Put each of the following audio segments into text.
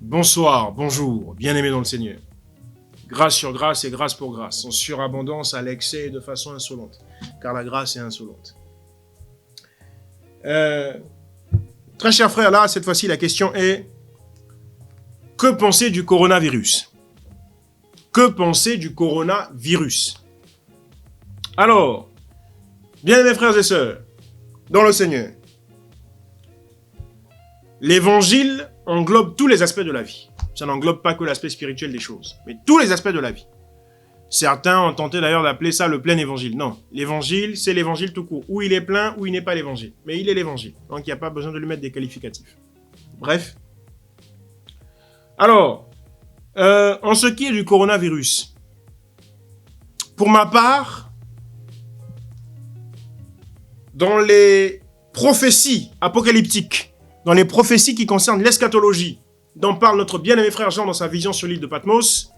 Bonsoir, bonjour, bien-aimés dans le Seigneur. Grâce sur grâce et grâce pour grâce, en surabondance à l'excès et de façon insolente, car la grâce est insolente. Très chers frères, là, cette fois-ci, la question est: que penser du coronavirus? Que penser du coronavirus? Alors, bien-aimés frères et sœurs, dans le Seigneur, l'évangile englobe tous les aspects de la vie. Ça n'englobe pas que l'aspect spirituel des choses, mais tous les aspects de la vie. Certains ont tenté d'ailleurs d'appeler ça le plein évangile. Non, l'évangile, c'est l'évangile tout court. Ou il est plein, ou il n'est pas l'évangile. Mais il est l'évangile. Donc il n'y a pas besoin de lui mettre des qualificatifs. Bref. Alors, en ce qui est du coronavirus, pour ma part, dans les prophéties apocalyptiques, dans les prophéties qui concernent l'eschatologie, dont parle notre bien-aimé frère Jean dans sa vision sur l'île de Patmos,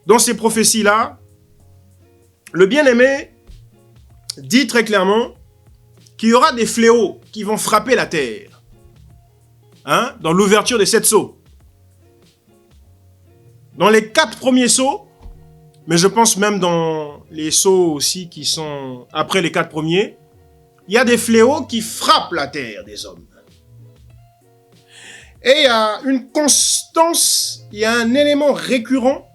dans ces prophéties-là, le bien-aimé dit très clairement qu'il y aura des fléaux qui vont frapper la terre, dans l'ouverture des 7 sceaux. Dans les 4 premiers sceaux, mais je pense même dans les sceaux aussi qui sont après les 4 premiers, il y a des fléaux qui frappent la terre des hommes. Et il y a une constance, il y a un élément récurrent,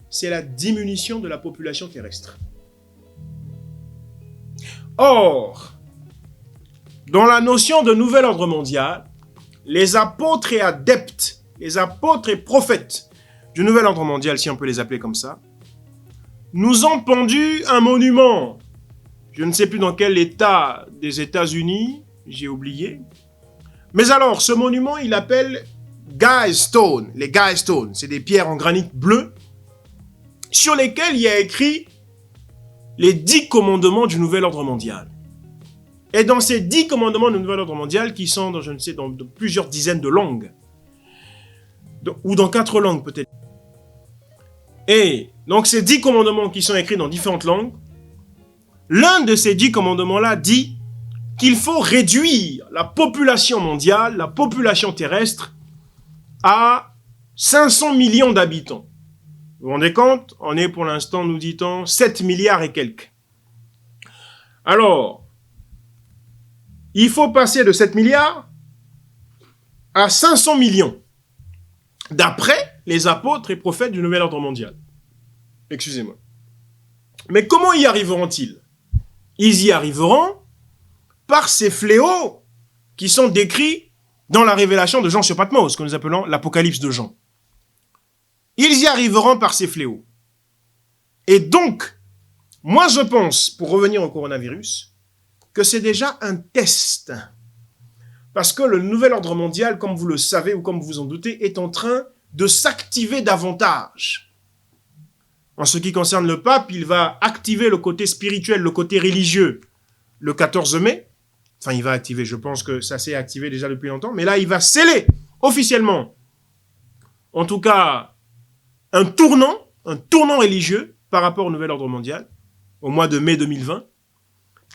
c'est la diminution de la population terrestre. Or, dans la notion de nouvel ordre mondial, les apôtres et adeptes, les apôtres et prophètes du nouvel ordre mondial, si on peut les appeler comme ça, nous ont pendu un monument. Je ne sais plus dans quel état des États-Unis, j'ai oublié. Mais alors, ce monument, il appelle Guy Stone. Les Guy Stone, c'est des pierres en granit bleu sur lesquelles il y a écrit les 10 commandements du nouvel ordre mondial. Et dans ces 10 commandements du nouvel ordre mondial, qui sont, dans, je ne sais, dans plusieurs dizaines de langues, ou dans 4 langues peut-être. Et donc ces 10 commandements qui sont écrits dans différentes langues, l'un de ces 10 commandements-là dit qu'il faut réduire la population mondiale, la population terrestre, à 500 millions d'habitants. Vous vous rendez compte? On est pour l'instant, nous dit-on, 7 milliards et quelques. Alors, il faut passer de 7 milliards à 500 millions, d'après les apôtres et prophètes du nouvel ordre mondial. Excusez-moi. Mais comment y arriveront-ils? Ils y arriveront par ces fléaux qui sont décrits dans la révélation de Jean sur Patmos, que nous appelons l'Apocalypse de Jean. Ils y arriveront par ces fléaux. Et donc, moi je pense, pour revenir au coronavirus, que c'est déjà un test. Parce que le nouvel ordre mondial, comme vous le savez ou comme vous vous en doutez, est en train de s'activer davantage. En ce qui concerne le pape, il va activer le côté spirituel, le côté religieux, le 14 mai. Enfin, il va activer, je pense que ça s'est activé déjà depuis longtemps, mais là, il va sceller officiellement, en tout cas, un tournant religieux par rapport au nouvel ordre mondial, au mois de mai 2020.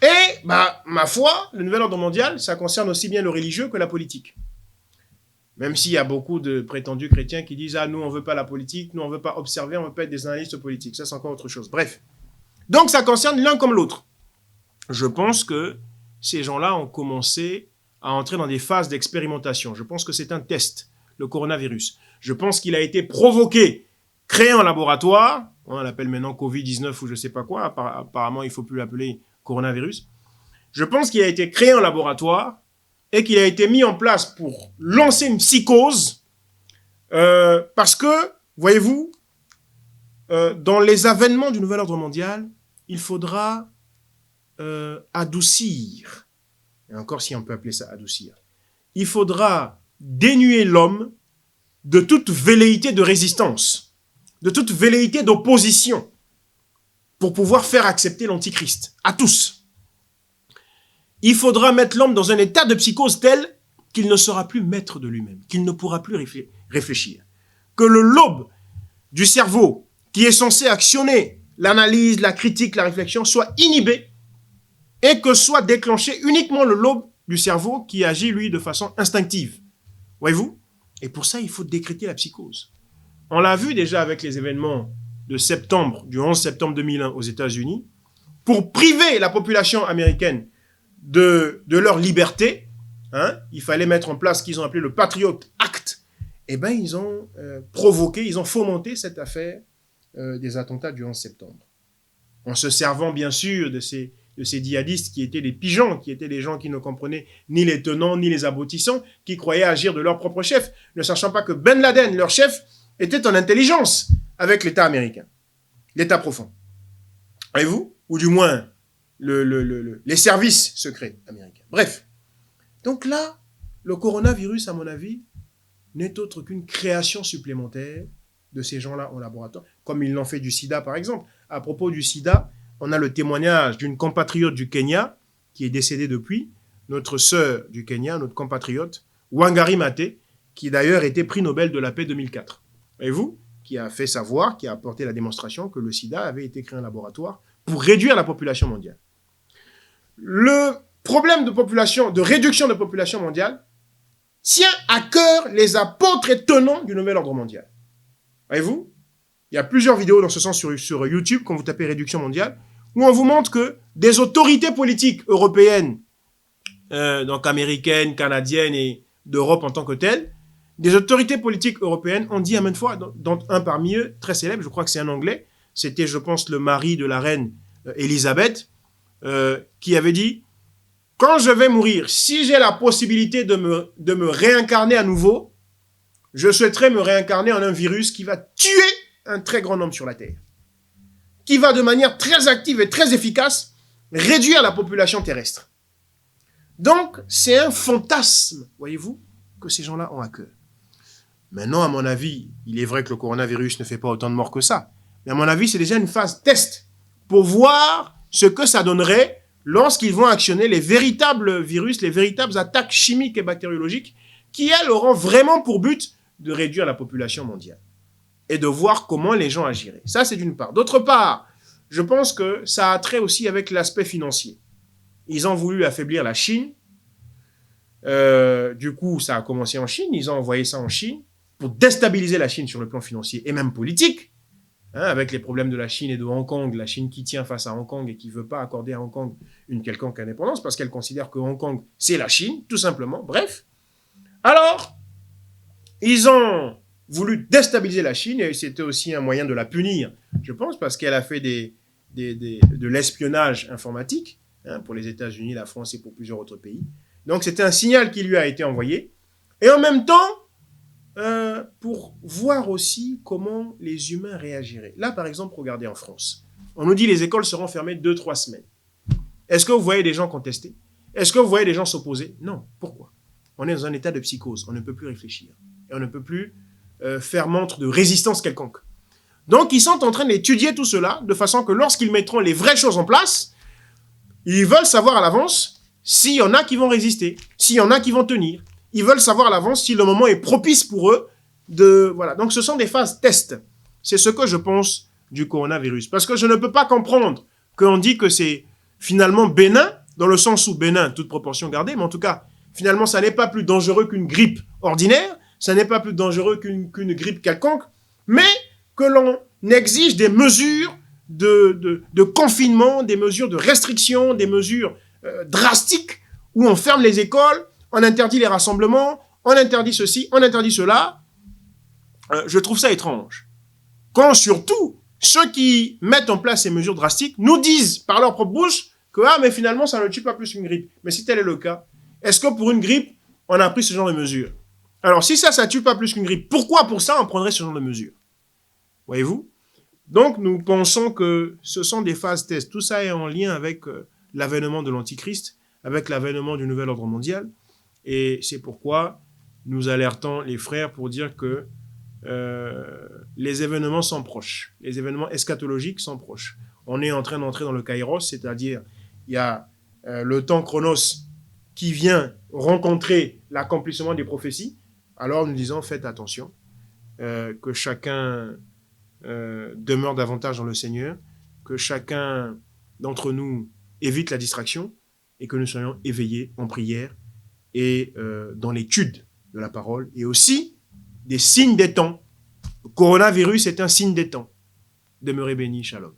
Et, ma foi, le nouvel ordre mondial, ça concerne aussi bien le religieux que la politique. Même s'il y a beaucoup de prétendus chrétiens qui disent « Ah, nous, on ne veut pas la politique, nous, on ne veut pas observer, on ne veut pas être des analystes politiques. » Ça, c'est encore autre chose. Bref. Donc, ça concerne l'un comme l'autre. Je pense que ces gens-là ont commencé à entrer dans des phases d'expérimentation. Je pense que c'est un test, le coronavirus. Je pense qu'il a été provoqué, créé en laboratoire. On l'appelle maintenant Covid-19 ou je ne sais pas quoi. Apparemment, il ne faut plus l'appeler coronavirus. Je pense qu'il a été créé en laboratoire et qu'il a été mis en place pour lancer une psychose parce que, voyez-vous, dans les avènements du nouvel ordre mondial, il faudra adoucir, et encore si on peut appeler ça adoucir, il faudra dénuer l'homme de toute velléité de résistance, de toute velléité d'opposition, pour pouvoir faire accepter l'Antichrist, à tous. Il faudra mettre l'homme dans un état de psychose tel qu'il ne sera plus maître de lui-même, qu'il ne pourra plus réfléchir. Que le lobe du cerveau, qui est censé actionner l'analyse, la critique, la réflexion, soit inhibé et que soit déclenché uniquement le lobe du cerveau qui agit, lui, de façon instinctive. Voyez-vous? Et pour ça, il faut décréter la psychose. On l'a vu déjà avec les événements de septembre, du 11 septembre 2001 aux États-Unis, pour priver la population américaine de leur liberté, hein, il fallait mettre en place ce qu'ils ont appelé le Patriot Act. Eh bien, ils ont provoqué, ils ont fomenté cette affaire des attentats du 11 septembre. En se servant, bien sûr, de ces djihadistes qui étaient des pigeons, qui étaient des gens qui ne comprenaient ni les tenants, ni les aboutissants, qui croyaient agir de leur propre chef, ne sachant pas que Ben Laden, leur chef, était en intelligence avec l'État américain, l'État profond. Voyez-vous? Ou du moins, les services secrets américains. Bref. Donc là, le coronavirus, à mon avis, n'est autre qu'une création supplémentaire de ces gens-là en laboratoire, comme ils l'ont fait du sida, par exemple. À propos du sida, on a le témoignage d'une compatriote du Kenya, qui est décédée depuis, notre sœur du Kenya, notre compatriote, Wangari Maathai, qui d'ailleurs était prix Nobel de la paix 2004. Voyez-vous? Qui a fait savoir, qui a apporté la démonstration que le sida avait été créé en laboratoire pour réduire la population mondiale. Le problème de population, de réduction de population mondiale, tient à cœur les apôtres et tenants du nouvel ordre mondial. Voyez-vous? Il y a plusieurs vidéos dans ce sens sur YouTube, quand vous tapez réduction mondiale, où on vous montre que des autorités politiques européennes, donc américaines, canadiennes et d'Europe en tant que telles, des autorités politiques européennes ont dit à maintes fois, dont un parmi eux, très célèbre, je crois que c'est un Anglais, c'était, je pense, le mari de la reine Elisabeth, qui avait dit: quand je vais mourir, si j'ai la possibilité de me réincarner à nouveau, je souhaiterais me réincarner en un virus qui va tuer un très grand nombre sur la Terre, qui va de manière très active et très efficace réduire la population terrestre. Donc, c'est un fantasme, voyez-vous, que ces gens-là ont à cœur. Maintenant, à mon avis, il est vrai que le coronavirus ne fait pas autant de morts que ça, mais à mon avis, c'est déjà une phase test pour voir ce que ça donnerait lorsqu'ils vont actionner les véritables virus, les véritables attaques chimiques et bactériologiques qui, elles, auront vraiment pour but de réduire la population mondiale et de voir comment les gens agiraient. Ça, c'est d'une part. D'autre part, je pense que ça a trait aussi avec l'aspect financier. Ils ont voulu affaiblir la Chine. Du coup, ça a commencé en Chine. Ils ont envoyé ça en Chine pour déstabiliser la Chine sur le plan financier et même politique. Avec les problèmes de la Chine et de Hong Kong, la Chine qui tient face à Hong Kong et qui ne veut pas accorder à Hong Kong une quelconque indépendance parce qu'elle considère que Hong Kong, c'est la Chine, tout simplement. Bref. Alors, ils ont voulu déstabiliser la Chine et c'était aussi un moyen de la punir, je pense, parce qu'elle a fait de l'espionnage informatique pour les États-Unis, la France et pour plusieurs autres pays. Donc, c'était un signal qui lui a été envoyé. Et en même temps, pour voir aussi comment les humains réagiraient. Là, par exemple, regardez en France. On nous dit les écoles seront fermées 2-3 semaines. Est-ce que vous voyez des gens contester? Est-ce que vous voyez des gens s'opposer? Non. Pourquoi? On est dans un état de psychose. On ne peut plus réfléchir. Et on ne peut plus faire montre de résistance quelconque. Donc, ils sont en train d'étudier tout cela de façon que lorsqu'ils mettront les vraies choses en place, ils veulent savoir à l'avance s'il y en a qui vont résister, s'il y en a qui vont tenir. Ils veulent savoir à l'avance si le moment est propice pour eux. Voilà. Donc, ce sont des phases test. C'est ce que je pense du coronavirus. Parce que je ne peux pas comprendre qu'on dit que c'est finalement bénin, dans le sens où bénin, toute proportion gardée, mais en tout cas, finalement, ça n'est pas plus dangereux qu'une grippe ordinaire, ça n'est pas plus dangereux qu'une grippe quelconque, mais que l'on exige des mesures de confinement, des mesures de restriction, des mesures drastiques, où on ferme les écoles, on interdit les rassemblements, on interdit ceci, on interdit cela. Je trouve ça étrange. Quand surtout, ceux qui mettent en place ces mesures drastiques nous disent par leur propre bouche que mais finalement, ça ne tue pas plus qu'une grippe. Mais si tel est le cas, est-ce que pour une grippe, on a pris ce genre de mesures? Alors, si ça ne tue pas plus qu'une grippe, pourquoi pour ça on prendrait ce genre de mesures? Voyez-vous? Donc, nous pensons que ce sont des phases tests. Tout ça est en lien avec l'avènement de l'Antichrist, avec l'avènement du nouvel ordre mondial. Et c'est pourquoi nous alertons les frères pour dire que les événements sont proches. Les événements eschatologiques sont proches. On est en train d'entrer dans le kairos, c'est-à-dire il y a le temps chronos qui vient rencontrer l'accomplissement des prophéties. Alors nous disons, faites attention, que chacun demeure davantage dans le Seigneur, que chacun d'entre nous évite la distraction et que nous soyons éveillés en prière et dans l'étude de la parole et aussi des signes des temps. Le coronavirus est un signe des temps. Demeurez bénis, shalom.